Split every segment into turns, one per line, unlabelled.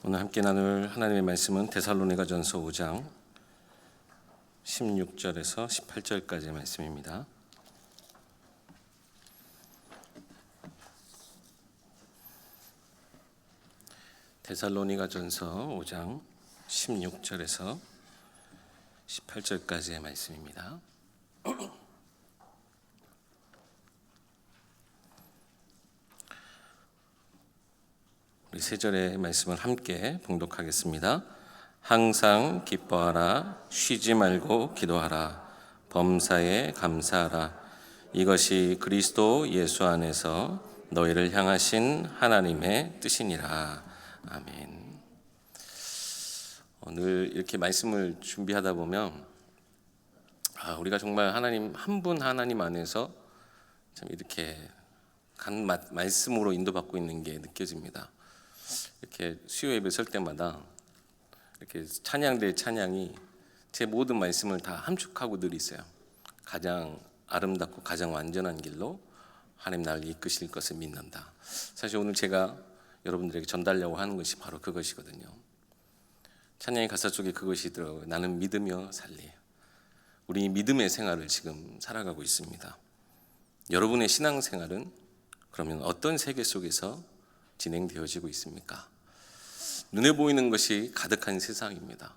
오늘 함께 나눌 하나님의 말씀은 데살로니가전서 5장 16절에서 18절까지의 말씀입니다. 데살로니가전서 5장 16절에서 18절까지의 말씀입니다. 우리 세 절의 말씀을 함께 봉독하겠습니다. 항상 기뻐하라, 쉬지 말고 기도하라, 범사에 감사하라. 이것이 그리스도 예수 안에서 너희를 향하신 하나님의 뜻이니라. 아멘. 오늘 이렇게 말씀을 준비하다 보면 우리가 정말 하나님 한 분 하나님 안에서 참 이렇게 말씀으로 인도받고 있는 게 느껴집니다. 이렇게 수요 예배 설 때마다 이렇게 찬양대 찬양이 제 모든 말씀을 다 함축하고 늘 있어요. 가장 아름답고 가장 완전한 길로 하나님 나를 이끄실 것을 믿는다. 사실 오늘 제가 여러분들에게 전달하려고 하는 것이 바로 그것이거든요. 찬양의 가사 속에 그것이 들어가요. 나는 믿으며 살리. 우리 믿음의 생활을 지금 살아가고 있습니다. 여러분의 신앙생활은 그러면 어떤 세계 속에서 진행되어지고 있습니까? 눈에 보이는 것이 가득한 세상입니다.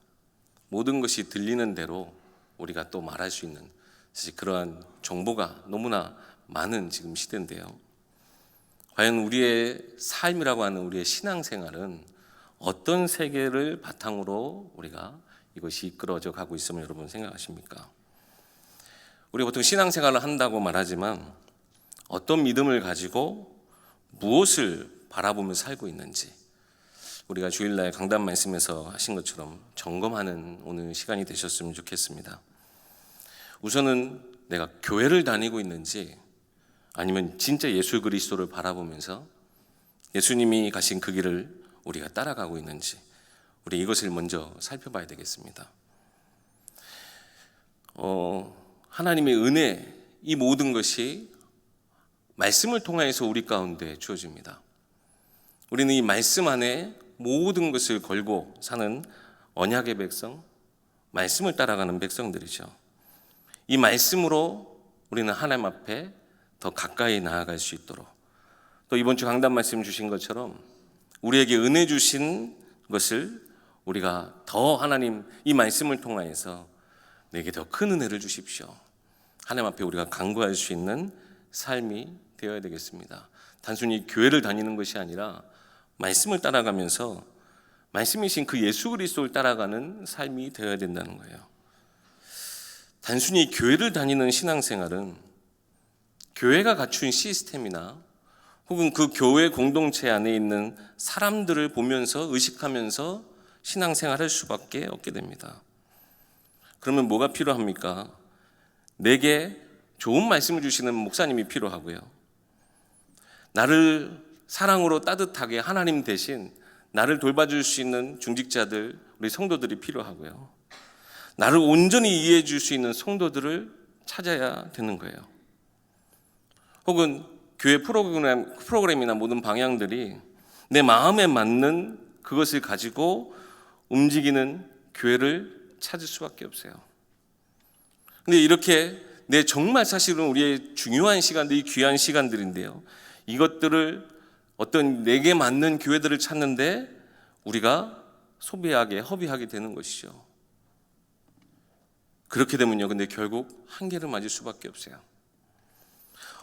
모든 것이 들리는 대로 우리가 또 말할 수 있는 사실 그러한 정보가 너무나 많은 지금 시대인데요. 과연 우리의 삶이라고 하는 우리의 신앙생활은 어떤 세계를 바탕으로 우리가 이것이 이끌어져 가고 있음을 여러분 생각하십니까? 우리가 보통 신앙생활을 한다고 말하지만 어떤 믿음을 가지고 무엇을 바라보며 살고 있는지 우리가 주일날 강단 말씀에서 하신 것처럼 점검하는 오늘 시간이 되셨으면 좋겠습니다. 우선은 내가 교회를 다니고 있는지 아니면 진짜 예수 그리스도를 바라보면서 예수님이 가신 그 길을 우리가 따라가고 있는지 우리 이것을 먼저 살펴봐야 되겠습니다. 하나님의 은혜 이 모든 것이 말씀을 통해서 우리 가운데 주어집니다. 우리는 이 말씀 안에 모든 것을 걸고 사는 언약의 백성, 말씀을 따라가는 백성들이죠. 이 말씀으로 우리는 하나님 앞에 더 가까이 나아갈 수 있도록 또 이번 주 강단 말씀 주신 것처럼 우리에게 은혜 주신 것을 우리가 더 하나님 이 말씀을 통하여서 내게 더 큰 은혜를 주십시오. 하나님 앞에 우리가 간구할 수 있는 삶이 되어야 되겠습니다. 단순히 교회를 다니는 것이 아니라 말씀을 따라가면서 말씀이신 그 예수 그리스도를 따라가는 삶이 되어야 된다는 거예요. 단순히 교회를 다니는 신앙생활은 교회가 갖춘 시스템이나 혹은 그 교회 공동체 안에 있는 사람들을 보면서 의식하면서 신앙생활을 할 수밖에 없게 됩니다. 그러면 뭐가 필요합니까? 내게 좋은 말씀을 주시는 목사님이 필요하고요. 나를 사랑으로 따뜻하게 하나님 대신 나를 돌봐줄 수 있는 중직자들, 우리 성도들이 필요하고요. 나를 온전히 이해해 줄 수 있는 성도들을 찾아야 되는 거예요. 혹은 교회 프로그램이나 모든 방향들이 내 마음에 맞는 그것을 가지고 움직이는 교회를 찾을 수밖에 없어요. 근데 이렇게 정말 사실은 우리의 중요한 시간들이 귀한 시간들인데요. 이것들을 어떤 내게 맞는 교회들을 찾는데 우리가 허비하게 되는 것이죠. 그렇게 되면요. 근데 결국 한계를 맞을 수밖에 없어요.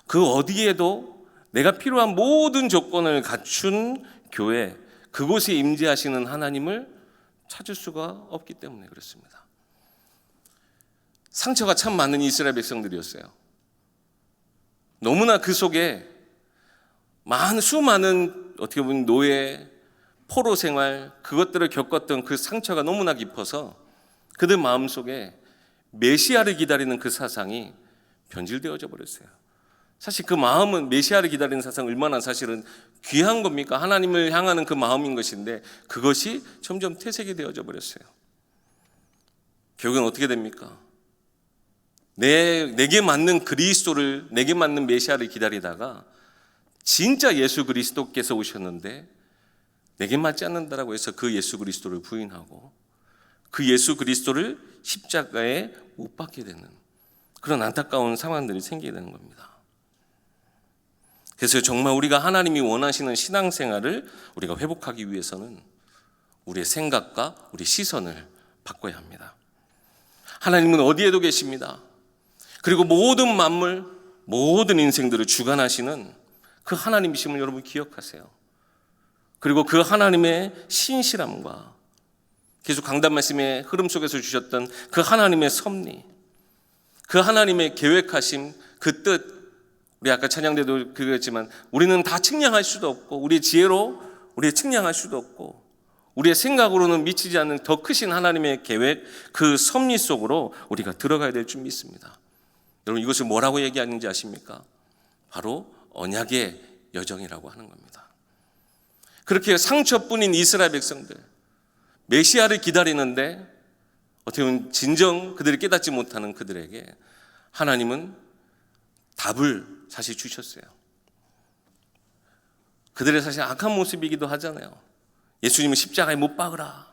그 어디에도 내가 필요한 모든 조건을 갖춘 교회, 그곳에 임재하시는 하나님을 찾을 수가 없기 때문에 그렇습니다. 상처가 참 많은 이스라엘 백성들이었어요. 너무나 그 속에 수많은 어떻게 보면 노예, 포로 생활 그것들을 겪었던 그 상처가 너무나 깊어서 그들 마음속에 메시아를 기다리는 그 사상이 변질되어져 버렸어요. 사실 그 마음은 메시아를 기다리는 사상 얼마나 사실은 귀한 겁니까? 하나님을 향하는 그 마음인 것인데 그것이 점점 퇴색이 되어져 버렸어요. 결국은 어떻게 됩니까? 내게 맞는 그리스도를, 내게 맞는 메시아를 기다리다가 진짜 예수 그리스도께서 오셨는데 내게 맞지 않는다라고 해서 그 예수 그리스도를 부인하고 그 예수 그리스도를 십자가에 못 박게 되는 그런 안타까운 상황들이 생기게 되는 겁니다. 그래서 정말 우리가 하나님이 원하시는 신앙생활을 우리가 회복하기 위해서는 우리의 생각과 우리 시선을 바꿔야 합니다. 하나님은 어디에도 계십니다. 그리고 모든 만물, 모든 인생들을 주관하시는 그 하나님이심을 여러분 기억하세요. 그리고 그 하나님의 신실함과 계속 강단 말씀의 흐름 속에서 주셨던 그 하나님의 섭리, 그 하나님의 계획하심, 그 뜻, 우리 아까 찬양대도 그랬지만 우리는 다 측량할 수도 없고 우리의 지혜로 우리의 측량할 수도 없고 우리의 생각으로는 미치지 않는 더 크신 하나님의 계획, 그 섭리 속으로 우리가 들어가야 될 줄 믿습니다. 여러분 이것을 뭐라고 얘기하는지 아십니까? 바로 언약의 여정이라고 하는 겁니다. 그렇게 상처뿐인 이스라엘 백성들, 메시아를 기다리는데 어떻게 보면 진정 그들이 깨닫지 못하는 그들에게 하나님은 답을 사실 주셨어요. 그들의 사실 악한 모습이기도 하잖아요. 예수님은 십자가에 못 박으라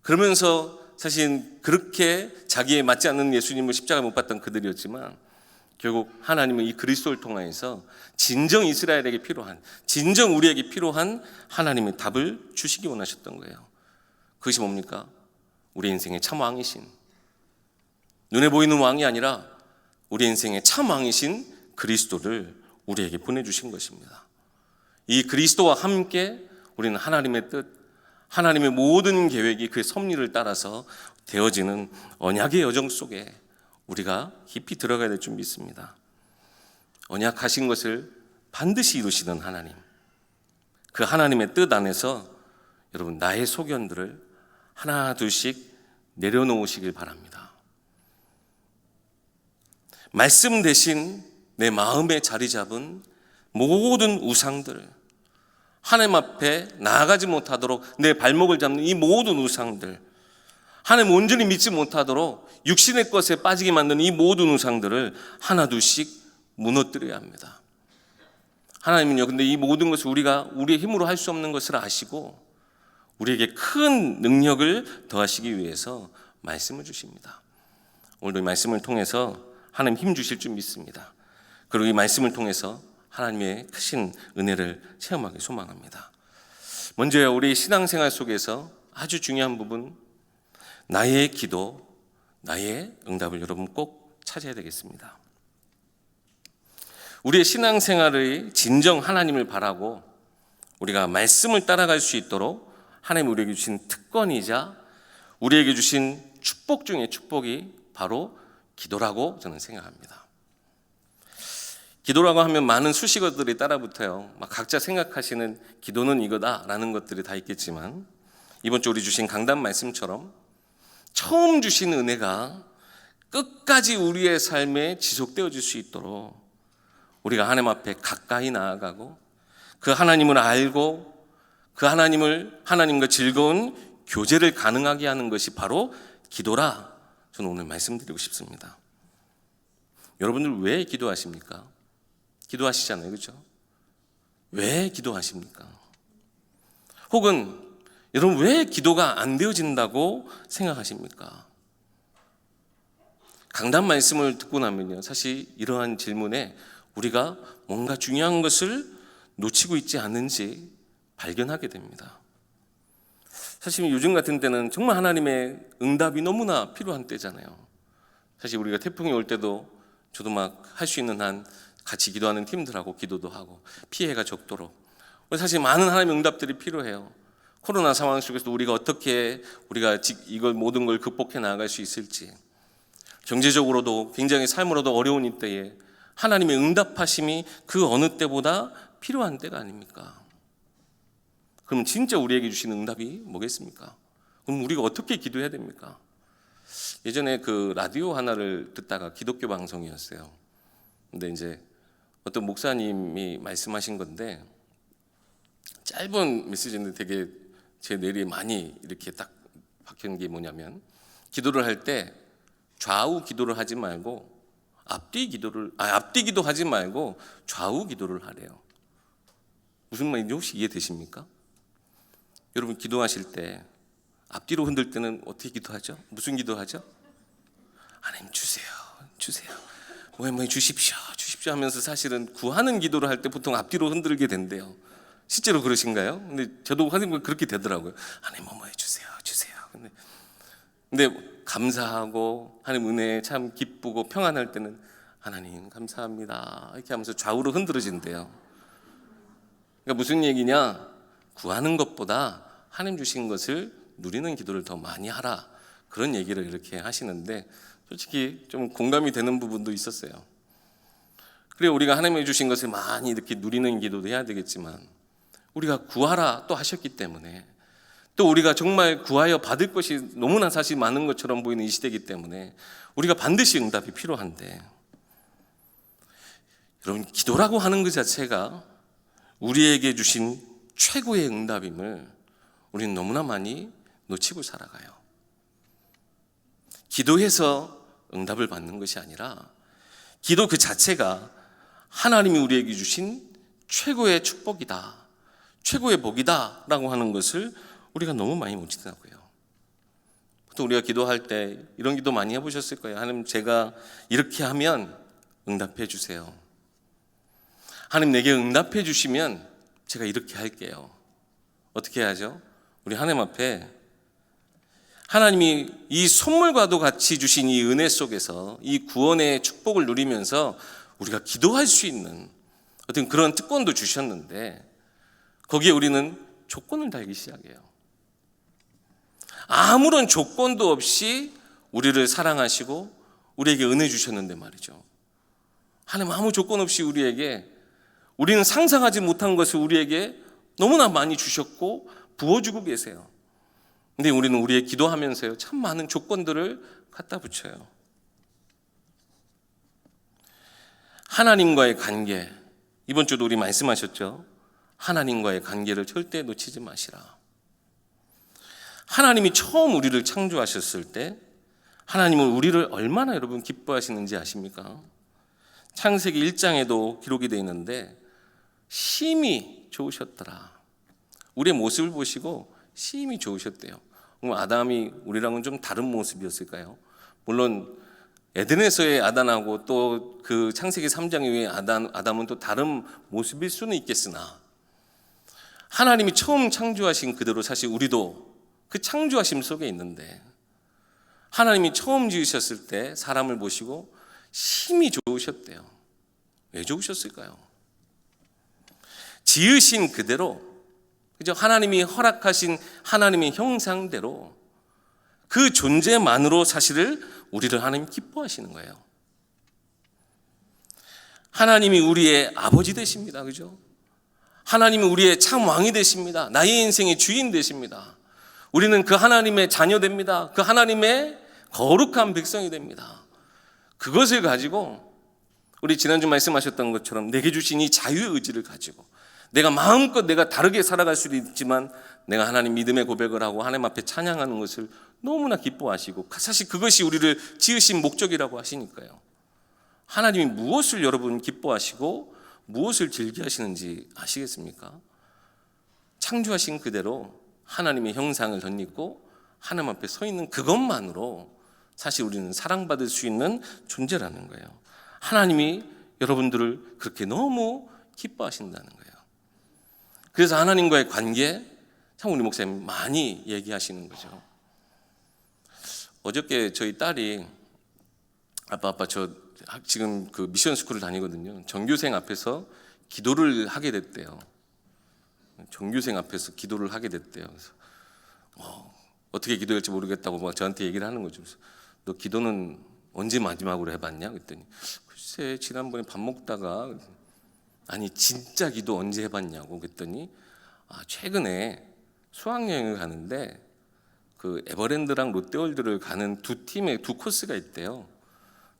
그러면서 사실 그렇게 자기에 맞지 않는 예수님을 십자가에 못 박던 그들이었지만 결국 하나님은 이 그리스도를 통해서 진정 이스라엘에게 필요한, 진정 우리에게 필요한 하나님의 답을 주시기 원하셨던 거예요. 그것이 뭡니까? 우리 인생의 참 왕이신, 눈에 보이는 왕이 아니라 우리 인생의 참 왕이신 그리스도를 우리에게 보내주신 것입니다. 이 그리스도와 함께 우리는 하나님의 뜻, 하나님의 모든 계획이 그 섭리를 따라서 되어지는 언약의 여정 속에 우리가 깊이 들어가야 될 줄 믿습니다. 언약하신 것을 반드시 이루시는 하나님, 그 하나님의 뜻 안에서 여러분 나의 소견들을 하나 둘씩 내려놓으시길 바랍니다. 말씀 대신 내 마음에 자리 잡은 모든 우상들, 하나님 앞에 나아가지 못하도록 내 발목을 잡는 이 모든 우상들, 하나님 온전히 믿지 못하도록 육신의 것에 빠지게 만드는 이 모든 우상들을 하나 둘씩 무너뜨려야 합니다. 하나님은요, 근데 이 모든 것을 우리가 우리의 힘으로 할 수 없는 것을 아시고 우리에게 큰 능력을 더하시기 위해서 말씀을 주십니다. 오늘도 이 말씀을 통해서 하나님 힘 주실 줄 믿습니다. 그리고 이 말씀을 통해서 하나님의 크신 은혜를 체험하기 소망합니다. 먼저 우리 신앙생활 속에서 아주 중요한 부분, 나의 기도, 나의 응답을 여러분 꼭 찾아야 되겠습니다. 우리의 신앙생활의 진정 하나님을 바라고 우리가 말씀을 따라갈 수 있도록 하나님 우리에게 주신 특권이자 우리에게 주신 축복 중에 축복이 바로 기도라고 저는 생각합니다. 기도라고 하면 많은 수식어들이 따라붙어요. 막 각자 생각하시는 기도는 이거다라는 것들이 다 있겠지만 이번 주 우리 주신 강단 말씀처럼 처음 주신 은혜가 끝까지 우리의 삶에 지속되어질 수 있도록 우리가 하나님 앞에 가까이 나아가고 그 하나님을 알고 그 하나님과 즐거운 교제를 가능하게 하는 것이 바로 기도라 저는 오늘 말씀드리고 싶습니다. 여러분들 왜 기도하십니까? 기도하시잖아요, 그렇죠? 왜 기도하십니까? 혹은 여러분 왜 기도가 안 되어진다고 생각하십니까? 강단 말씀을 듣고 나면요, 사실 이러한 질문에 우리가 뭔가 중요한 것을 놓치고 있지 않은지 발견하게 됩니다. 사실 요즘 같은 때는 정말 하나님의 응답이 너무나 필요한 때잖아요. 사실 우리가 태풍이 올 때도 저도 막 할 수 있는 한 같이 기도하는 팀들하고 기도도 하고 피해가 적도록 사실 많은 하나님의 응답들이 필요해요. 코로나 상황 속에서 우리가 어떻게 이걸 모든 걸 극복해 나아갈 수 있을지, 경제적으로도 굉장히 삶으로도 어려운 이때에 하나님의 응답하심이 그 어느 때보다 필요한 때가 아닙니까? 그럼 진짜 우리에게 주신 응답이 뭐겠습니까? 그럼 우리가 어떻게 기도해야 됩니까? 예전에 그 라디오 하나를 듣다가 기독교 방송이었어요. 근데 이제 어떤 목사님이 말씀하신 건데 짧은 메시지인데 되게 제 뇌리에 많이 이렇게 딱 박힌 게 뭐냐면 기도를 할 때 좌우 기도를 하지 말고 앞뒤 기도하지 말고 좌우 기도를 하래요. 무슨 말인지 혹시 이해되십니까? 여러분 기도하실 때 앞뒤로 흔들 때는 어떻게 기도하죠? 무슨 기도하죠? 하나님 주세요, 주세요. 뭐 주십시오, 주십시오 하면서 사실은 구하는 기도를 할 때 보통 앞뒤로 흔들게 된대요. 실제로 그러신가요? 근데 저도 하는 그렇게 되더라고요. 하나님 뭐 해주세요, 주세요. 근데 감사하고 하나님 은혜에 참 기쁘고 평안할 때는 하나님 감사합니다 이렇게 하면서 좌우로 흔들어진대요. 그러니까 무슨 얘기냐? 구하는 것보다 하나님 주신 것을 누리는 기도를 더 많이 하라, 그런 얘기를 이렇게 하시는데 솔직히 좀 공감이 되는 부분도 있었어요. 그래, 우리가 하나님이 주신 것을 많이 이렇게 누리는 기도도 해야 되겠지만 우리가 구하라 또 하셨기 때문에, 또 우리가 정말 구하여 받을 것이 너무나 사실 많은 것처럼 보이는 이 시대이기 때문에 우리가 반드시 응답이 필요한데, 여러분 기도라고 하는 것 자체가 우리에게 주신 최고의 응답임을 우리는 너무나 많이 놓치고 살아가요. 기도해서 응답을 받는 것이 아니라 기도 그 자체가 하나님이 우리에게 주신 최고의 축복이다, 최고의 복이다 라고 하는 것을 우리가 너무 많이 못 지나고요. 보통 우리가 기도할 때 이런 기도 많이 해보셨을 거예요. 하나님 제가 이렇게 하면 응답해 주세요. 하나님 내게 응답해 주시면 제가 이렇게 할게요. 어떻게 하죠? 우리 하나님 앞에 하나님이 이 선물과도 같이 주신 이 은혜 속에서 이 구원의 축복을 누리면서 우리가 기도할 수 있는 어떤 그런 특권도 주셨는데, 거기에 우리는 조건을 달기 시작해요. 아무런 조건도 없이 우리를 사랑하시고 우리에게 은혜 주셨는데 말이죠. 하나님 아무 조건 없이 우리는 상상하지 못한 것을 우리에게 너무나 많이 주셨고 부어주고 계세요. 근데 우리는 우리의 기도하면서요 참 많은 조건들을 갖다 붙여요. 하나님과의 관계, 이번 주도 우리 말씀하셨죠. 하나님과의 관계를 절대 놓치지 마시라. 하나님이 처음 우리를 창조하셨을 때 하나님은 우리를 얼마나 여러분 기뻐하시는지 아십니까? 창세기 1장에도 기록이 되어 있는데 심히 좋으셨더라. 우리의 모습을 보시고 심히 좋으셨대요. 그럼 아담이 우리랑은 좀 다른 모습이었을까요? 물론 에덴에서의 아담하고 또 그 창세기 3장 이후의 아담은 또 다른 모습일 수는 있겠으나, 하나님이 처음 창조하신 그대로 사실 우리도 그 창조하심 속에 있는데, 하나님이 처음 지으셨을 때 사람을 보시고 심히 좋으셨대요. 왜 좋으셨을까요? 지으신 그대로, 그죠? 하나님이 허락하신 하나님의 형상대로 그 존재만으로 사실을 우리를 하나님 기뻐하시는 거예요. 하나님이 우리의 아버지 되십니다. 그죠? 하나님이 우리의 참 왕이 되십니다. 나의 인생의 주인 되십니다. 우리는 그 하나님의 자녀 됩니다. 그 하나님의 거룩한 백성이 됩니다. 그것을 가지고 우리 지난주 말씀하셨던 것처럼 내게 주신 이 자유의 의지를 가지고 내가 마음껏 내가 다르게 살아갈 수도 있지만 내가 하나님 믿음의 고백을 하고 하나님 앞에 찬양하는 것을 너무나 기뻐하시고, 사실 그것이 우리를 지으신 목적이라고 하시니까요. 하나님이 무엇을 여러분 기뻐하시고 무엇을 즐겨하시는지 아시겠습니까? 창조하신 그대로 하나님의 형상을 덧입고 하나님 앞에 서 있는 그것만으로 사실 우리는 사랑받을 수 있는 존재라는 거예요. 하나님이 여러분들을 그렇게 너무 기뻐하신다는 거예요. 그래서 하나님과의 관계, 참 우리 목사님 많이 얘기하시는 거죠. 어저께 저희 딸이 아빠 저 지금 그 미션 스쿨을 다니거든요. 전교생 앞에서 기도를 하게 됐대요. 전교생 앞에서 기도를 하게 됐대요. 그래서 어떻게 기도할지 모르겠다고 막 저한테 얘기를 하는 거죠. 그래서 너 기도는 언제 마지막으로 해봤냐? 그랬더니 글쎄 지난번에 밥 먹다가, 아니 진짜 기도 언제 해봤냐고 그랬더니 최근에 수학여행을 가는데 그 에버랜드랑 롯데월드를 가는 두 팀의 두 코스가 있대요.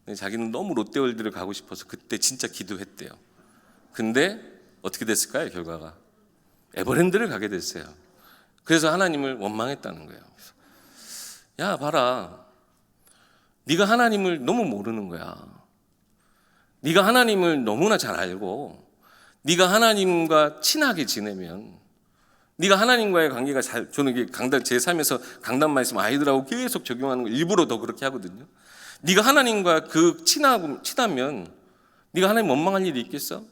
근데 자기는 너무 롯데월드를 가고 싶어서 그때 진짜 기도했대요. 근데 어떻게 됐을까요? 결과가 에버랜드를 가게 됐어요. 그래서 하나님을 원망했다는 거예요. 야 봐라, 네가 하나님을 너무 모르는 거야. 네가 하나님을 너무나 잘 알고 네가 하나님과 친하게 지내면 네가 하나님과의 관계가 저는 이게 제 삶에서 강단 말씀 아이들하고 계속 적용하는 거 일부러 더 그렇게 하거든요. 네가 하나님과 친하면 네가 하나님 원망할 일이 있겠어?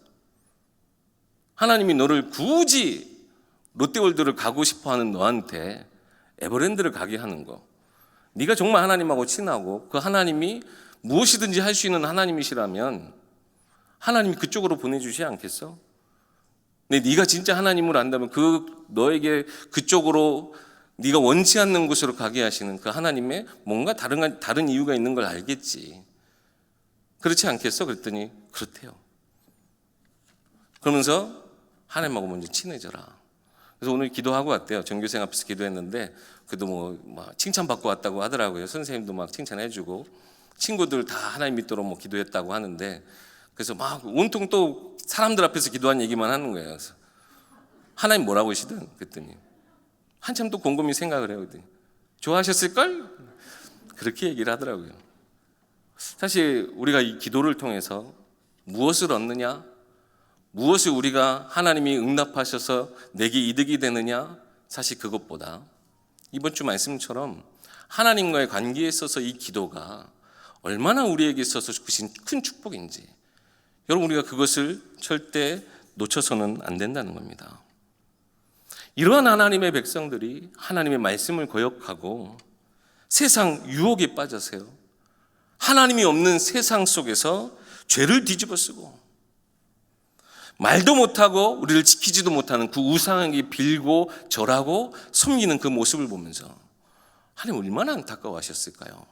하나님이 너를 굳이 롯데월드를 가고 싶어하는 너한테 에버랜드를 가게 하는 거, 네가 정말 하나님하고 친하고 그 하나님이 무엇이든지 할 수 있는 하나님이시라면 하나님이 그쪽으로 보내주지 않겠어? 근데 네가 진짜 하나님을 안다면 너에게 그쪽으로 네가 원치 않는 곳으로 가게 하시는 그 하나님의 뭔가 다른 이유가 있는 걸 알겠지. 그렇지 않겠어? 그랬더니 그렇대요. 그러면서 하나님하고 먼저 친해져라. 그래서 오늘 기도하고 왔대요. 전교생 앞에서 기도했는데 그래도 막 칭찬받고 왔다고 하더라고요. 선생님도 막 칭찬해주고 친구들 다 하나님 믿도록 기도했다고 하는데, 그래서 막 온통 또 사람들 앞에서 기도한 얘기만 하는 거예요. 그래서 하나님 뭐라고 하시든 그랬더니 한참 또 곰곰이 생각을 해요. 그랬더니 좋아하셨을걸? 그렇게 얘기를 하더라고요. 사실 우리가 이 기도를 통해서 무엇을 얻느냐, 무엇을 우리가 하나님이 응답하셔서 내게 이득이 되느냐, 사실 그것보다 이번 주 말씀처럼 하나님과의 관계에 있어서 이 기도가 얼마나 우리에게 있어서 주신 큰 축복인지, 여러분 우리가 그것을 절대 놓쳐서는 안 된다는 겁니다. 이러한 하나님의 백성들이 하나님의 말씀을 거역하고 세상 유혹에 빠져서요, 하나님이 없는 세상 속에서 죄를 뒤집어 쓰고 말도 못하고 우리를 지키지도 못하는 그 우상에게 빌고 절하고 섬기는 그 모습을 보면서 하나님 얼마나 안타까워하셨을까요?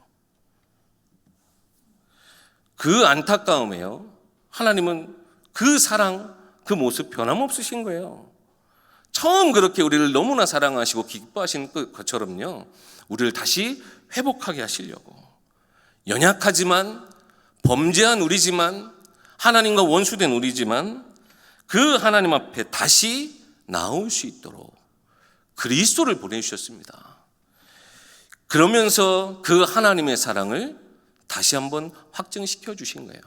그 안타까움에요, 하나님은 그 사랑, 그 모습 변함없으신 거예요. 처음 그렇게 우리를 너무나 사랑하시고 기뻐하신 것처럼요, 우리를 다시 회복하게 하시려고 연약하지만 범죄한 우리지만 하나님과 원수된 우리지만 그 하나님 앞에 다시 나올 수 있도록 그리스도를 보내주셨습니다. 그러면서 그 하나님의 사랑을 다시 한번 확증시켜 주신 거예요.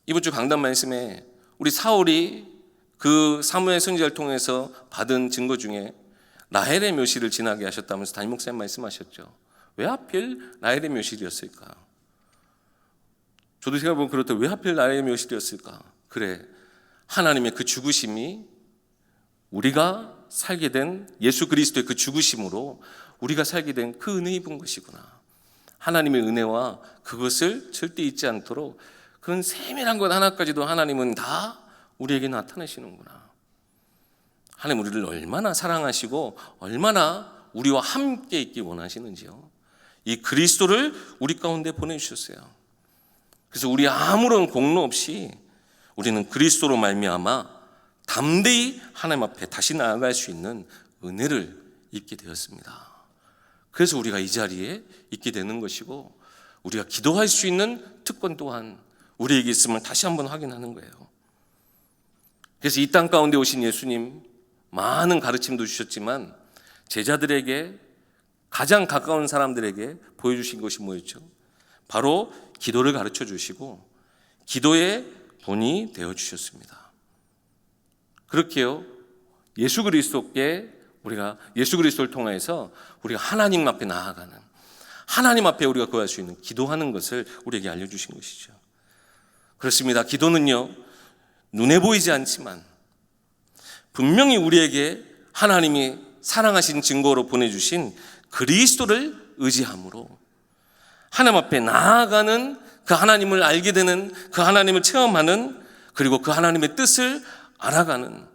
이번 주 강단 말씀에 우리 사울이 그 사무엘 선지자를 통해서 받은 증거 중에 라헬의 묘실을 지나게 하셨다면서 담임 목사님 말씀하셨죠. 왜 하필 라헬의 묘실이었을까? 저도 생각해보면 그렇다. 왜 하필 라헬의 묘실이었을까? 그래, 하나님의 그 죽으심이 우리가 살게 된 예수 그리스도의 그 죽으심으로 우리가 살게 된 그 은혜 입은 것이구나. 하나님의 은혜와 그것을 절대 잊지 않도록 그런 세밀한 것 하나까지도 하나님은 다 우리에게 나타내시는구나. 하나님 우리를 얼마나 사랑하시고 얼마나 우리와 함께 있기 원하시는지요. 이 그리스도를 우리 가운데 보내주셨어요. 그래서 우리 아무런 공로 없이 우리는 그리스도로 말미암아 담대히 하나님 앞에 다시 나아갈 수 있는 은혜를 입게 되었습니다. 그래서 우리가 이 자리에 있게 되는 것이고, 우리가 기도할 수 있는 특권 또한 우리에게 있음을 다시 한번 확인하는 거예요. 그래서 이 땅 가운데 오신 예수님, 많은 가르침도 주셨지만 제자들에게, 가장 가까운 사람들에게 보여주신 것이 뭐였죠? 바로 기도를 가르쳐 주시고 기도의 본이 되어 주셨습니다. 그렇게요, 예수 그리스도께 우리가 예수 그리스도를 통해서 우리가 하나님 앞에 나아가는, 하나님 앞에 우리가 구할 수 있는 기도하는 것을 우리에게 알려주신 것이죠. 그렇습니다. 기도는요, 눈에 보이지 않지만 분명히 우리에게 하나님이 사랑하신 증거로 보내주신 그리스도를 의지함으로 하나님 앞에 나아가는, 그 하나님을 알게 되는, 그 하나님을 체험하는, 그리고 그 하나님의 뜻을 알아가는,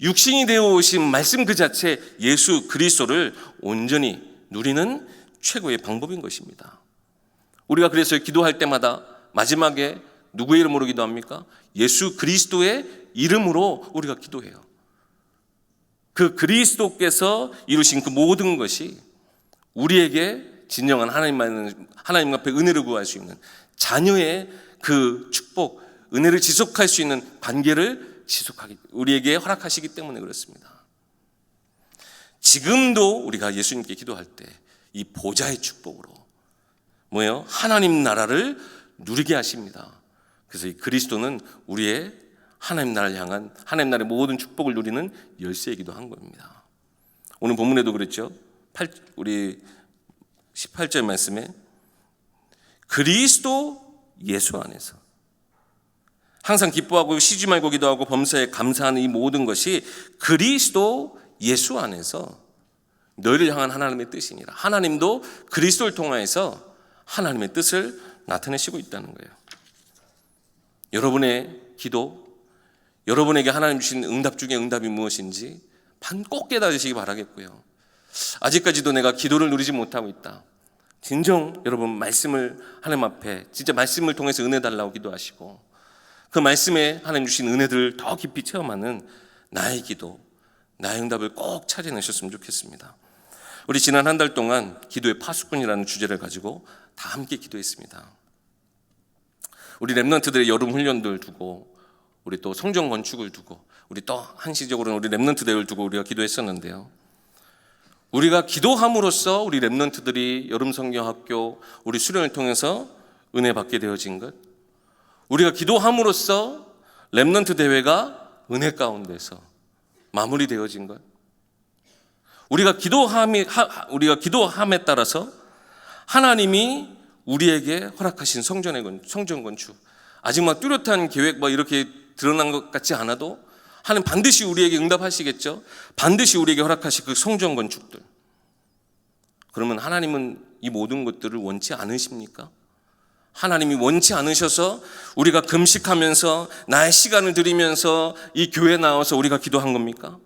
육신이 되어 오신 말씀 그 자체 예수 그리스도를 온전히 누리는 최고의 방법인 것입니다. 우리가 그래서 기도할 때마다 마지막에 누구의 이름으로 기도합니까? 예수 그리스도의 이름으로 우리가 기도해요. 그 그리스도께서 이루신 그 모든 것이 우리에게 진정한 하나님 앞에 은혜를 구할 수 있는 자녀의 그 축복, 은혜를 지속할 수 있는 관계를 우리에게 허락하시기 때문에 그렇습니다. 지금도 우리가 예수님께 기도할 때 이 보좌의 축복으로 뭐예요? 하나님 나라를 누리게 하십니다. 그래서 이 그리스도는 우리의 하나님 나라를 향한 하나님 나라의 모든 축복을 누리는 열쇠이기도 한 겁니다. 오늘 본문에도 그랬죠. 우리 18절 말씀에 그리스도 예수 안에서 항상 기뻐하고 쉬지 말고 기도하고 범사에 감사하는 이 모든 것이 그리스도 예수 안에서 너희를 향한 하나님의 뜻이니라. 하나님도 그리스도를 통하여서 하나님의 뜻을 나타내시고 있다는 거예요. 여러분의 기도, 여러분에게 하나님 주신 응답 중에 응답이 무엇인지 꼭 깨달으시기 바라겠고요. 아직까지도 내가 기도를 누리지 못하고 있다. 진정 여러분 말씀을 하나님 앞에 진짜 말씀을 통해서 은혜 달라고 기도하시고 그 말씀에 하나님 주신 은혜들을 더 깊이 체험하는 나의 기도, 나의 응답을 꼭 찾아내셨으면 좋겠습니다. 우리 지난 한 달 동안 기도의 파수꾼이라는 주제를 가지고 다 함께 기도했습니다. 우리 랩런트들의 여름 훈련들 두고 우리 또 성전 건축을 두고 우리 또 한시적으로는 우리 랩런트 대회를 두고 우리가 기도했었는데요. 우리가 기도함으로써 우리 랩런트들이 여름 성경학교 우리 수련을 통해서 은혜 받게 되어진 것, 우리가 기도함으로써 랩런트 대회가 은혜 가운데서 마무리되어진 것, 우리가 기도함에 따라서 하나님이 우리에게 허락하신 성전 건축, 아직 막 뚜렷한 계획 이렇게 드러난 것 같지 않아도 하나님 반드시 우리에게 응답하시겠죠. 반드시 우리에게 허락하실 그 성전 건축들. 그러면 하나님은 이 모든 것들을 원치 않으십니까? 하나님이 원치 않으셔서 우리가 금식하면서 나의 시간을 들이면서 이 교회에 나와서 우리가 기도한 겁니까?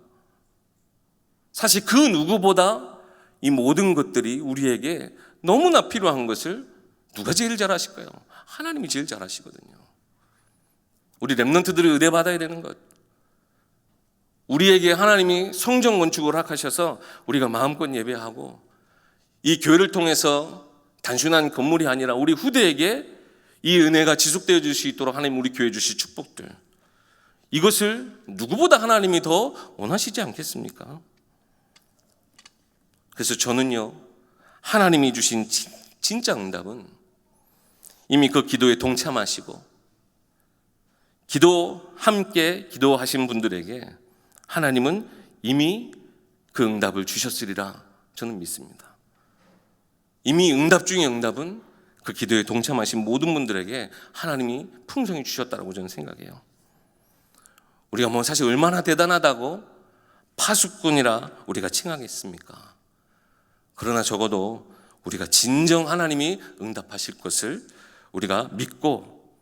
사실 그 누구보다 이 모든 것들이 우리에게 너무나 필요한 것을 누가 제일 잘 아실까요? 하나님이 제일 잘 아시거든요. 우리 랩런트들이 은혜 받아야 되는 것, 우리에게 하나님이 성전 건축을 허락하셔서 우리가 마음껏 예배하고 이 교회를 통해서 단순한 건물이 아니라 우리 후대에게 이 은혜가 지속되어질 수 있도록 하나님 우리 교회 주실 축복들, 이것을 누구보다 하나님이 더 원하시지 않겠습니까? 그래서 저는요, 하나님이 주신 진짜 응답은 이미 그 기도에 동참하시고 함께 기도하신 분들에게 하나님은 이미 그 응답을 주셨으리라 저는 믿습니다. 이미 응답 중에 응답은 그 기도에 동참하신 모든 분들에게 하나님이 풍성히 주셨다고 저는 생각해요. 우리가 사실 얼마나 대단하다고 파수꾼이라 우리가 칭하겠습니까? 그러나 적어도 우리가 진정 하나님이 응답하실 것을 우리가 믿고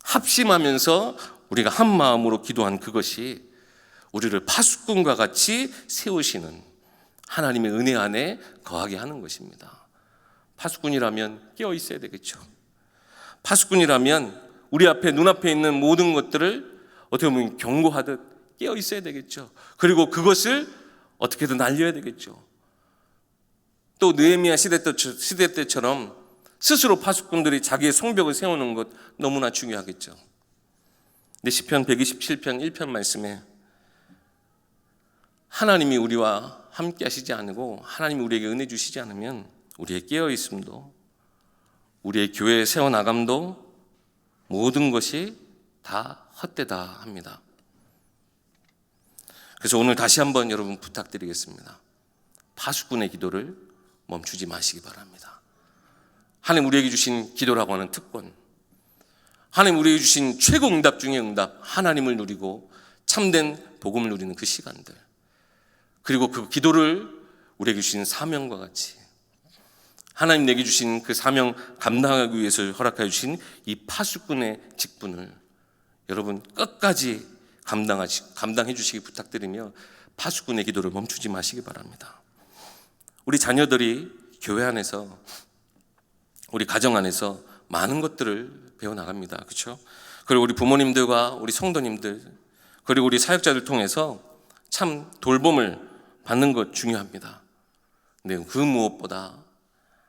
합심하면서 우리가 한 마음으로 기도한 그것이 우리를 파수꾼과 같이 세우시는 하나님의 은혜 안에 거하게 하는 것입니다. 파수꾼이라면 깨어 있어야 되겠죠. 파수꾼이라면 우리 앞에 눈앞에 있는 모든 것들을 어떻게 보면 경고하듯 깨어 있어야 되겠죠. 그리고 그것을 어떻게든 알려야 되겠죠. 또 느헤미야 시대 때처럼 스스로 파수꾼들이 자기의 성벽을 세우는 것 너무나 중요하겠죠. 근데 시편 127편 1편 말씀에 하나님이 우리와 함께 하시지 않고 하나님이 우리에게 은혜 주시지 않으면 우리의 깨어있음도 우리의 교회에 세워나감도 모든 것이 다 헛되다 합니다. 그래서 오늘 다시 한번 여러분 부탁드리겠습니다. 파수꾼의 기도를 멈추지 마시기 바랍니다. 하나님 우리에게 주신 기도라고 하는 특권, 하나님 우리에게 주신 최고 응답 중의 응답, 하나님을 누리고 참된 복음을 누리는 그 시간들, 그리고 그 기도를 우리에게 주신 사명과 같이 하나님 내게 주신 그 사명 감당하기 위해서 허락하여 주신 이 파수꾼의 직분을 여러분 끝까지 감당해 주시기 부탁드리며 파수꾼의 기도를 멈추지 마시기 바랍니다. 우리 자녀들이 교회 안에서 우리 가정 안에서 많은 것들을 배워나갑니다. 그렇죠? 그리고 우리 부모님들과 우리 성도님들 그리고 우리 사역자들 통해서 참 돌봄을 받는 것 중요합니다. 근데 그 무엇보다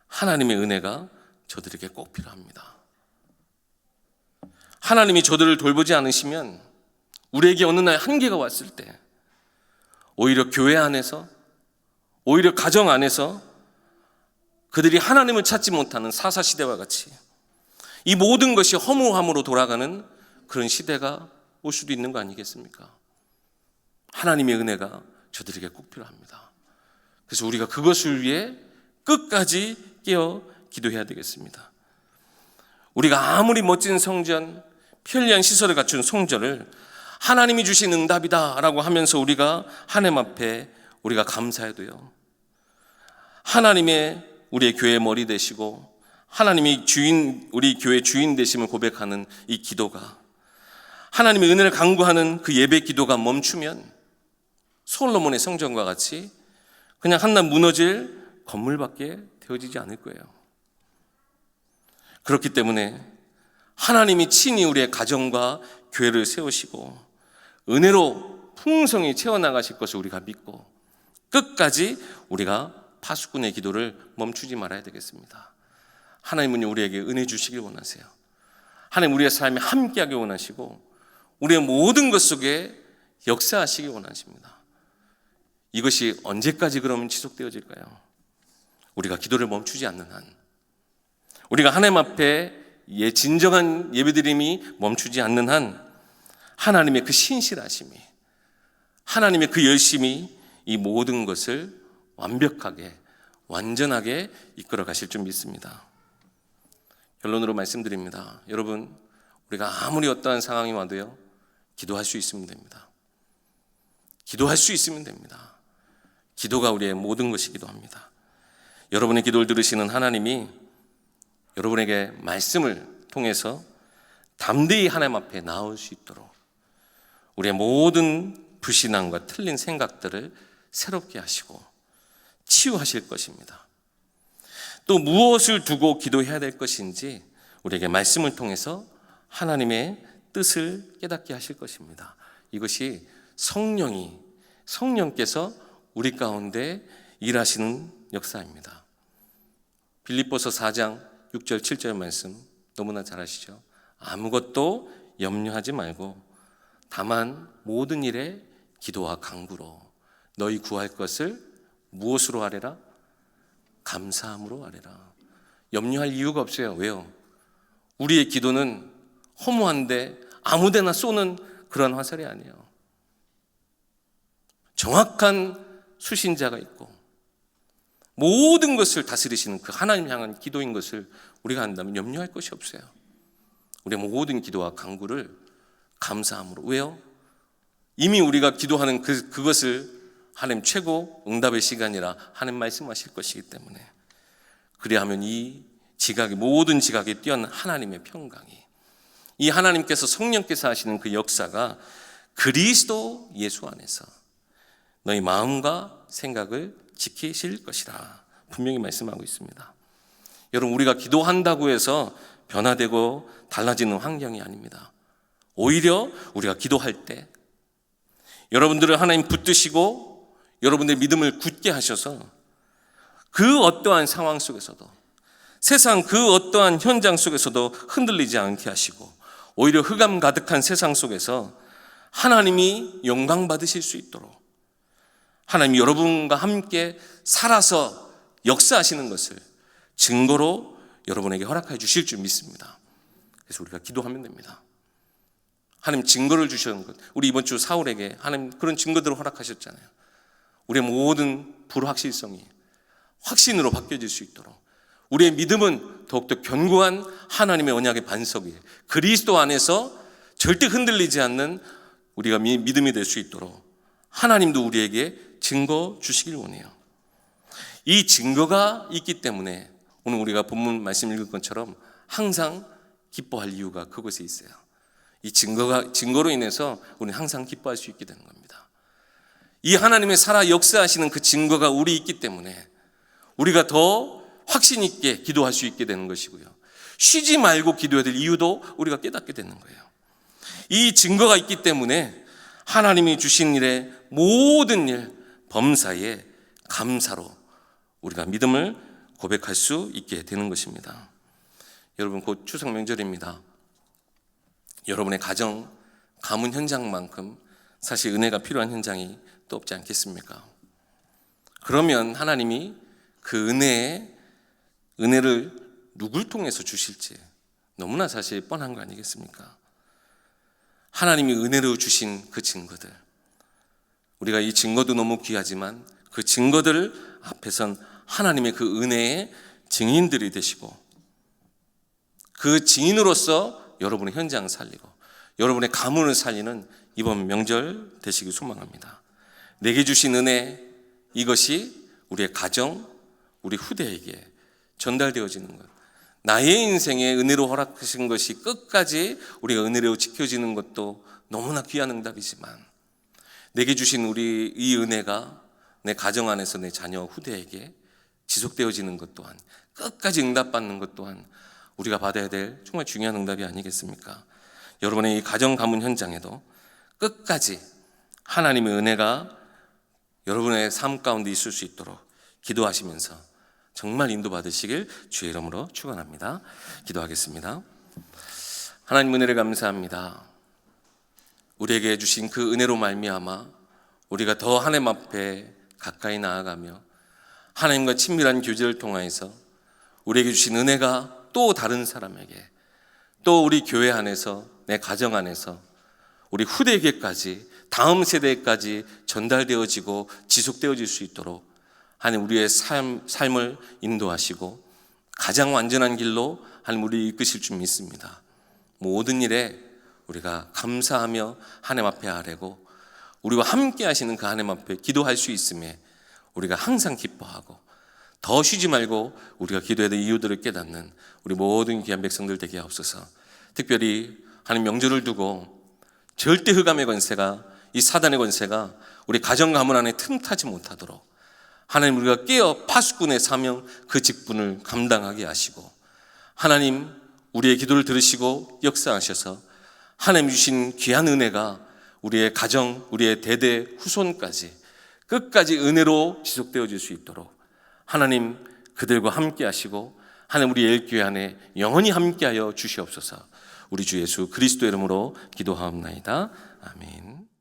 하나님의 은혜가 저들에게 꼭 필요합니다. 하나님이 저들을 돌보지 않으시면 우리에게 어느 날 한계가 왔을 때 오히려 교회 안에서 오히려 가정 안에서 그들이 하나님을 찾지 못하는 사사시대와 같이 이 모든 것이 허무함으로 돌아가는 그런 시대가 올 수도 있는 거 아니겠습니까? 하나님의 은혜가 저들에게 꼭 필요합니다. 그래서 우리가 그것을 위해 끝까지 깨어 기도해야 되겠습니다. 우리가 아무리 멋진 성전, 편리한 시설을 갖춘 성전을 하나님이 주신 응답이다 라고 하면서 우리가 하나님 앞에 우리가 감사해도요, 하나님의 우리의 교회의 머리 되시고 하나님이 주인, 우리 교회 주인 되심을 고백하는 이 기도가, 하나님의 은혜를 간구하는 그 예배 기도가 멈추면 솔로몬의 성전과 같이 그냥 한낱 무너질 건물밖에 되어지지 않을 거예요. 그렇기 때문에 하나님이 친히 우리의 가정과 교회를 세우시고 은혜로 풍성히 채워나가실 것을 우리가 믿고 끝까지 우리가 파수꾼의 기도를 멈추지 말아야 되겠습니다. 하나님은 우리에게 은혜 주시길 원하세요. 하나님 우리의 삶에 함께하길 원하시고 우리의 모든 것 속에 역사하시길 원하십니다. 이것이 언제까지 그러면 지속되어질까요? 우리가 기도를 멈추지 않는 한, 우리가 하나님 앞에 진정한 예배드림이 멈추지 않는 한, 하나님의 그 신실하심이, 하나님의 그 열심이 이 모든 것을 완벽하게 완전하게 이끌어 가실 줄 믿습니다. 결론으로 말씀드립니다. 여러분, 우리가 아무리 어떠한 상황이 와도요, 기도할 수 있으면 됩니다. 기도할 수 있으면 됩니다. 기도가 우리의 모든 것이기도 합니다. 여러분의 기도를 들으시는 하나님이 여러분에게 말씀을 통해서 담대히 하나님 앞에 나올 수 있도록 우리의 모든 불신앙과 틀린 생각들을 새롭게 하시고 치유하실 것입니다. 또 무엇을 두고 기도해야 될 것인지 우리에게 말씀을 통해서 하나님의 뜻을 깨닫게 하실 것입니다. 이것이 성령께서 우리 가운데 일하시는 역사입니다. 빌립보서 4장 6절 7절 말씀 너무나 잘 아시죠? 아무것도 염려하지 말고 다만 모든 일에 기도와 간구로 너희 구할 것을 무엇으로 하래라? 감사함으로 하래라. 염려할 이유가 없어요. 왜요? 우리의 기도는 허무한데 아무데나 쏘는 그런 화살이 아니에요. 정확한 수신자가 있고 모든 것을 다스리시는 그 하나님 향한 기도인 것을 우리가 안다면 염려할 것이 없어요. 우리의 모든 기도와 간구를 감사함으로. 왜요? 이미 우리가 기도하는 그것을 하나님 최고 응답의 시간이라 하나님 말씀하실 것이기 때문에, 그리하면 이 지각이, 모든 지각에 뛰어난 하나님의 평강이, 이 하나님께서 성령께서 하시는 그 역사가 그리스도 예수 안에서 너희 마음과 생각을 지키실 것이라 분명히 말씀하고 있습니다. 여러분, 우리가 기도한다고 해서 변화되고 달라지는 환경이 아닙니다. 오히려 우리가 기도할 때 여러분들을 하나님 붙드시고 여러분들의 믿음을 굳게 하셔서 그 어떠한 상황 속에서도, 세상 그 어떠한 현장 속에서도 흔들리지 않게 하시고 오히려 흑암 가득한 세상 속에서 하나님이 영광 받으실 수 있도록 하나님이 여러분과 함께 살아서 역사하시는 것을 증거로 여러분에게 허락해 주실 줄 믿습니다. 그래서 우리가 기도하면 됩니다. 하나님 증거를 주셨는 것, 우리 이번 주 사울에게 하나님 그런 증거들을 허락하셨잖아요. 우리의 모든 불확실성이 확신으로 바뀌어질 수 있도록, 우리의 믿음은 더욱더 견고한 하나님의 언약의 반석이 그리스도 안에서 절대 흔들리지 않는 우리가 믿음이 될 수 있도록 하나님도 우리에게 증거 주시길 원해요. 이 증거가 있기 때문에 오늘 우리가 본문 말씀 읽은 것처럼 항상 기뻐할 이유가 그곳에 있어요. 이 증거로 인해서 우리는 항상 기뻐할 수 있게 되는 겁니다. 이 하나님의 살아 역사하시는 그 증거가 우리 있기 때문에 우리가 더 확신 있게 기도할 수 있게 되는 것이고요. 쉬지 말고 기도해야 될 이유도 우리가 깨닫게 되는 거예요. 이 증거가 있기 때문에 하나님이 주신 일에 모든 일 범사에 감사로 우리가 믿음을 고백할 수 있게 되는 것입니다. 여러분, 곧 추석 명절입니다. 여러분의 가정, 가문 현장만큼 사실 은혜가 필요한 현장이 또 없지 않겠습니까? 그러면 하나님이 그 은혜를 누굴 통해서 주실지 너무나 사실 뻔한 거 아니겠습니까? 하나님이 은혜로 주신 그 증거들, 우리가 이 증거도 너무 귀하지만 그 증거들 앞에선 하나님의 그 은혜의 증인들이 되시고, 그 증인으로서 여러분의 현장 살리고 여러분의 가문을 살리는 이번 명절 되시길 소망합니다. 내게 주신 은혜, 이것이 우리의 가정, 우리 후대에게 전달되어지는 것, 나의 인생에 은혜로 허락하신 것이 끝까지 우리가 은혜로 지켜지는 것도 너무나 귀한 응답이지만, 내게 주신 우리 이 은혜가 내 가정 안에서 내 자녀 후대에게 지속되어지는 것 또한, 끝까지 응답받는 것 또한 우리가 받아야 될 정말 중요한 응답이 아니겠습니까? 여러분의 이 가정 가문 현장에도 끝까지 하나님의 은혜가 여러분의 삶 가운데 있을 수 있도록 기도하시면서 정말 인도받으시길 주의 이름으로 축원합니다. 기도하겠습니다. 하나님, 은혜를 감사합니다. 우리에게 주신 그 은혜로 말미암아 우리가 더 하나님 앞에 가까이 나아가며 하나님과 친밀한 교제를 통하여서 우리에게 주신 은혜가 또 다른 사람에게, 또 우리 교회 안에서, 내 가정 안에서, 우리 후대에게까지, 다음 세대까지 전달되어지고 지속되어질 수 있도록 하나님 우리의 삶을 인도하시고 가장 완전한 길로 하나님 우리를 이끄실 줄 믿습니다. 모든 일에 우리가 감사하며 하나님 앞에 아뢰고 우리와 함께 하시는 그 하나님 앞에 기도할 수 있음에 우리가 항상 기뻐하고 더 쉬지 말고 우리가 기도해야 될 이유들을 깨닫는 우리 모든 귀한 백성들 되게 하옵소서. 특별히 하나님 명절을 두고 절대 흑암의 권세가, 이 사단의 권세가 우리 가정 가문 안에 틈타지 못하도록 하나님 우리가 깨어 파수꾼의 사명, 그 직분을 감당하게 하시고, 하나님 우리의 기도를 들으시고 역사하셔서 하나님 주신 귀한 은혜가 우리의 가정, 우리의 대대 후손까지 끝까지 은혜로 지속되어질 수 있도록 하나님 그들과 함께 하시고 하나님 우리 엘교회 안에 영원히 함께하여 주시옵소서. 우리 주 예수 그리스도 이름으로 기도하옵나이다. 아멘.